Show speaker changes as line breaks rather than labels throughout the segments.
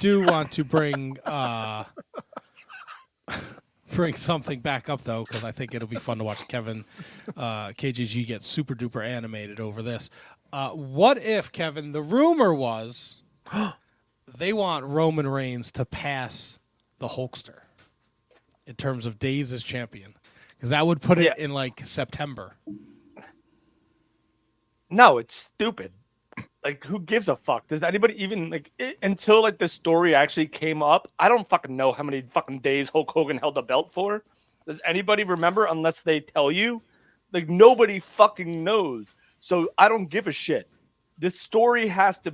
do want to bring bring something back up though, because I think it'll be fun to watch Kevin KJG get super duper animated over this. What if, Kevin, the rumor was they want Roman Reigns to pass the Hulkster in terms of days as champion, because that would put it in like September.
No, it's stupid. Like, who gives a fuck? Does anybody even until like the story actually came up? I don't fucking know how many fucking days Hulk Hogan held the belt for. Does anybody remember unless they tell you? Like, nobody fucking knows. So I don't give a shit. This story has to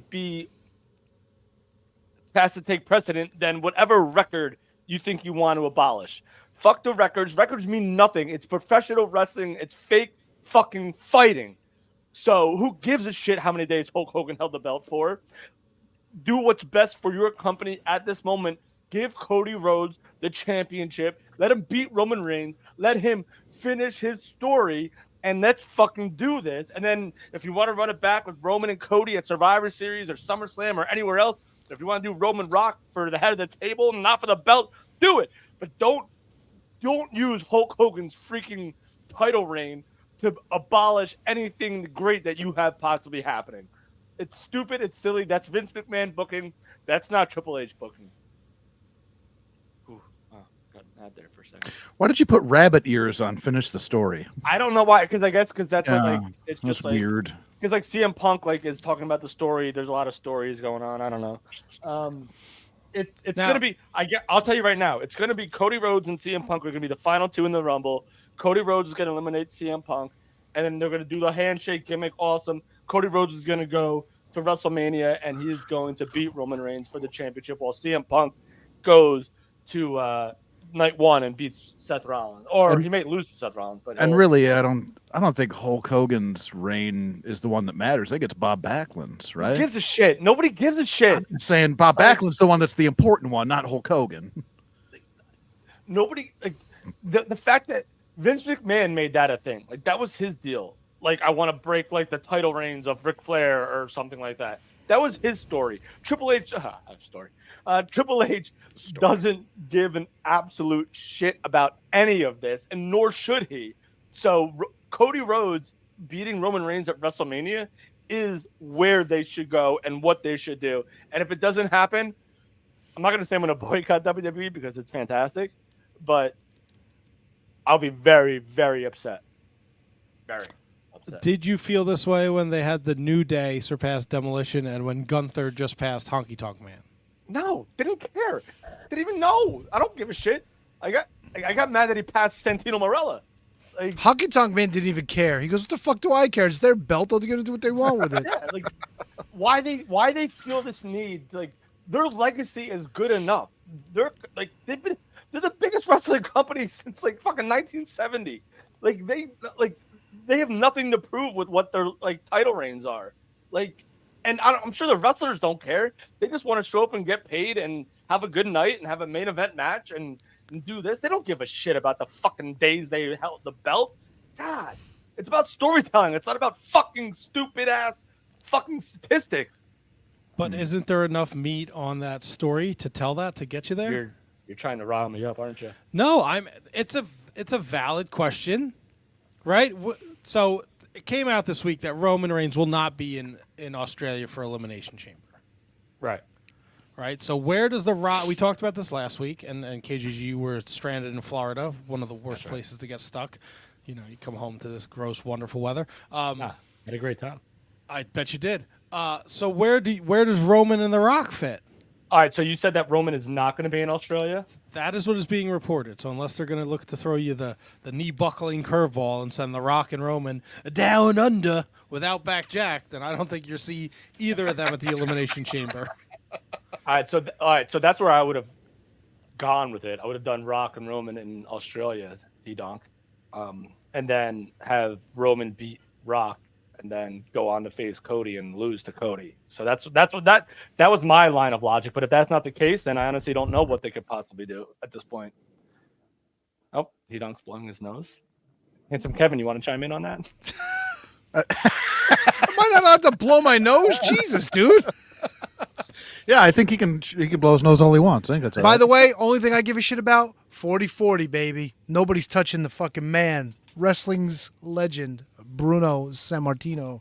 take precedent than whatever record you think you want to abolish. Fuck the records. Records mean nothing. It's professional wrestling. It's fake fucking fighting. So who gives a shit how many days Hulk Hogan held the belt for? Do what's best for your company at this moment. Give Cody Rhodes the championship. Let him beat Roman Reigns. Let him finish his story. And let's fucking do this. And then if you want to run it back with Roman and Cody at Survivor Series or SummerSlam or anywhere else, if you want to do Roman Rock for the head of the table and not for the belt, do it. But don't use Hulk Hogan's freaking title reign to abolish anything great that you have possibly happening. It's stupid. It's silly. That's Vince McMahon booking. That's not Triple H booking. Got mad there for a second.
Why did you put rabbit ears on Finish the Story?
I don't know why. Because that's what, like, it's
that's
just like
weird.
Because like CM Punk is talking about the story. There's a lot of stories going on. I don't know. It's gonna be. I'll tell you right now. It's gonna be Cody Rhodes and CM Punk are gonna be the final two in the Rumble. Cody Rhodes is gonna eliminate CM Punk, and then they're gonna do the handshake gimmick. Awesome. Cody Rhodes is gonna go to WrestleMania, and he is going to beat Roman Reigns for the championship, while CM Punk goes to night one and beats Seth Rollins, or he may lose to Seth Rollins. But
really, I don't think Hulk Hogan's reign is the one that matters. I think it's Bob Backlund's, right?
Who gives a shit? Nobody gives a shit.
I'm saying Bob Backlund's the one that's the important one, not Hulk Hogan.
Nobody the fact that Vince McMahon made that a thing, like that was his deal. Like, I want to break like the title reigns of Ric Flair or something like that. That was his story. Triple H doesn't give an absolute shit about any of this, and nor should he. So Cody Rhodes beating Roman Reigns at WrestleMania is where they should go and what they should do. And if it doesn't happen, I'm not going to say I'm going to boycott WWE because it's fantastic, but I'll be very, very upset. Very upset.
Did you feel this way when they had the New Day surpass Demolition and when Gunther just passed Honky Tonk Man?
No, didn't care. Didn't even know. I don't give a shit. I got mad that he passed Santino Marella. Like,
Honky Tonk Man didn't even care. He goes, "What the fuck do I care? It's their belt. They're gonna do what they want with it."
Yeah, like why they feel this need? Like, their legacy is good enough. They're the biggest wrestling company since like fucking 1970. Like they have nothing to prove with what their like title reigns are. Like, and I'm sure the wrestlers don't care. They just want to show up and get paid and have a good night and have a main event match and do this. They don't give a shit about the fucking days they held the belt. God, it's about storytelling. It's not about fucking stupid ass fucking statistics.
But isn't there enough meat on that story to tell that, to get you there?
You're trying to rile me up, aren't you?
No, it's a valid question, right? So it came out this week that Roman Reigns will not be in Australia for Elimination Chamber. Right. So where does the Rock? We talked about this last week, and KGG were stranded in Florida, one of the worst places to get stuck. You know, you come home to this gross, wonderful weather.
Had a great time.
I bet you did. So where does Roman and the Rock fit?
All right. So you said that Roman is not going to be in Australia?
That is what is being reported. So unless they're going to look to throw you the knee buckling curveball and send the Rock and Roman down under without back jack, then I don't think you'll see either of them at the Elimination Chamber.
All right, so that's where I would have gone with it. I would have done Rock and Roman in Australia, D-Donk, and then have Roman beat Rock, and then go on to face Cody and lose to Cody. So that was my line of logic. But if that's not the case, then I honestly don't know what they could possibly do at this point. Oh, D-Donk's blowing his nose. Handsome Kevin, you want to chime in on that?
Am I not allowed to blow my nose? Jesus, dude.
Yeah, I think he can blow his nose all he wants. I think that's all
By
right.
the way, only thing I give a shit about 40-40, baby. Nobody's touching the fucking man. Wrestling's legend, Bruno Sammartino.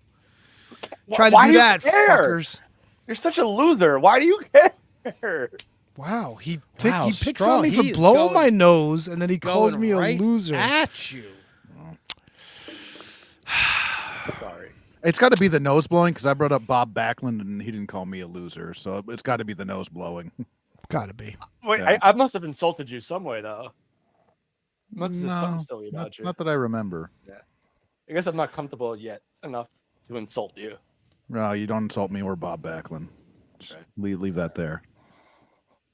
Try to
Why
do
you
that,
care?
fuckers.
You're such a loser. Why do you care?
Wow, he
Wow,
picks
Straw,
on me for
he is
blowing
going-
my nose, and then he calls
Going
me
right
a loser.
at you.
Sorry.
It's got to be the nose blowing because I brought up Bob Backlund and he didn't call me a loser, so it's got to be the nose blowing.
Gotta be.
Wait,
Yeah.
I must have insulted you some way though. Must have said something silly about you.
Not that I remember.
I guess I'm not comfortable yet enough to insult you.
No, you don't insult me or Bob Backlund. Just leave that there.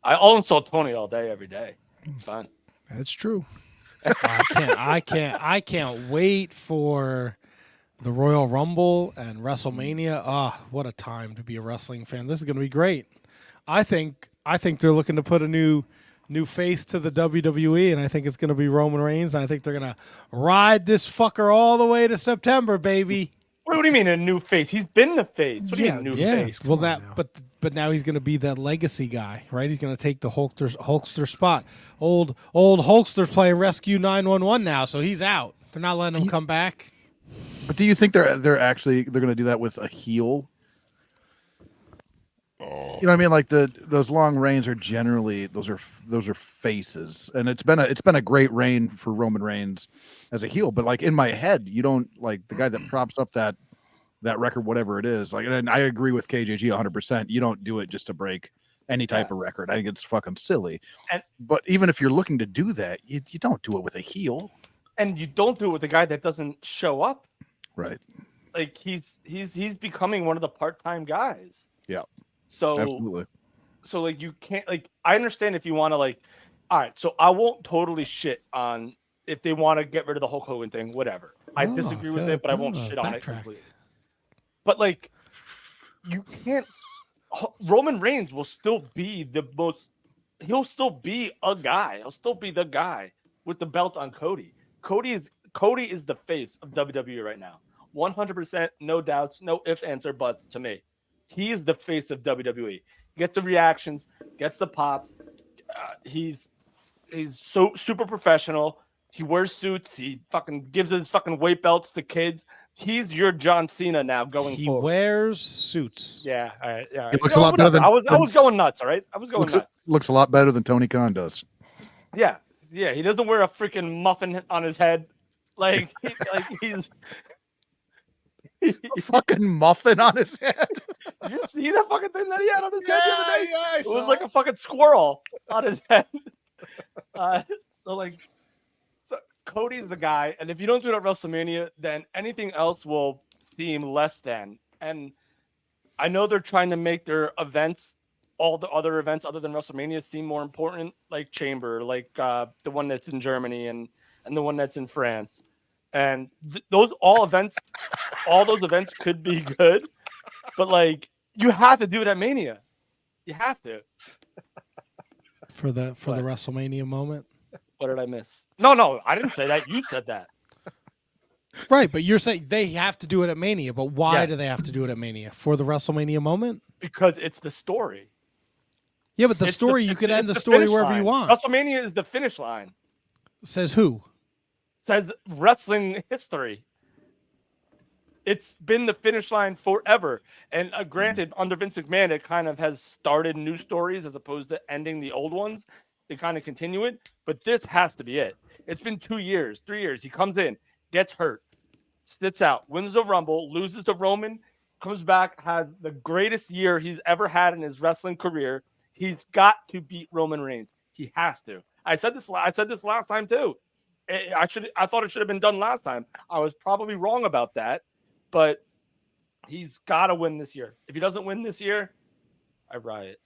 I'll insult Tony all day, every day. It's fine.
That's true.
I can't wait for the Royal Rumble and WrestleMania. Ah, what a time to be a wrestling fan. This is going to be great. I think they're looking to put a new face to the WWE, and I think it's going to be Roman Reigns. And I think they're going to ride this fucker all the way to September, baby.
What do you mean a new face? He's been the face. What do you mean new face?
Well,
Come on now.
but now he's going to be that legacy guy, right? He's going to take the Hulkster spot. Old Hulkster's playing Rescue 911 now, so he's out. They're not letting him come back.
But do you think they're going to do that with a heel? You know what I mean? Like those long reigns are generally those are faces, and it's been a great reign for Roman Reigns as a heel. But like in my head, you don't like the guy that props up that record, whatever it is. Like, and I agree with KJG 100%. You don't do it just to break any type of record. I think it's fucking silly. But even if you're looking to do that, you don't do it with a heel.
And you don't do it with a guy that doesn't show up.
Right.
Like he's becoming one of the part-time guys.
Yeah.
So
Absolutely.
So like you can't like I understand if you want to like all right, so I won't totally shit on if they want to get rid of the Hulk Hogan thing, whatever. I disagree with it, but I won't shit on it completely. But like you can't Roman Reigns will still be he'll still be a guy. He'll still be the guy with the belt on Cody. Cody is the face of WWE right now. 100%, no doubts, no ifs, ands, or buts to me. He is the face of WWE. He gets the reactions, gets the pops. He's so super professional. He wears suits. He fucking gives his fucking weight belts to kids. He's your John Cena now going forward.
He wears suits.
Yeah, all right. Yeah, all right.
It looks a lot better than
I was going nuts. All right, I was going nuts.
Looks a lot better than Tony Khan does.
Yeah. He doesn't wear a freaking muffin on his head, like he's.
A fucking muffin on his head.
Did you see that fucking thing that he had on his head the other day?
Yeah,
It was like a fucking squirrel on his head. So Cody's the guy, and if you don't do it at WrestleMania, then anything else will seem less than. And I know they're trying to make their events, all the other events other than WrestleMania, seem more important, like Chamber, like the one that's in Germany and the one that's in France. And those events could be good, but like you have to do it at Mania. You have to.
For the WrestleMania moment.
What did I miss? No, I didn't say that. You said that.
Right, but you're saying they have to do it at Mania, but why
Yes.
do they have to do it at Mania? For the WrestleMania moment?
Because it's the story.
Yeah, but the
It's
story, you
it's
could end
it's
the story
finish
wherever
line.
you want.
WrestleMania is the finish line.
Says who?
Says wrestling history. It's been the finish line forever. And granted, under Vince McMahon, it kind of has started new stories as opposed to ending the old ones. They kind of continue it. But this has to be it. It's been 2 years, 3 years. He comes in, gets hurt, sits out, wins the Rumble, loses to Roman, comes back, has the greatest year he's ever had in his wrestling career. He's got to beat Roman Reigns. He has to. I said this last time too. I thought it should have been done last time. I was probably wrong about that, but he's got to win this year. If he doesn't win this year, I riot.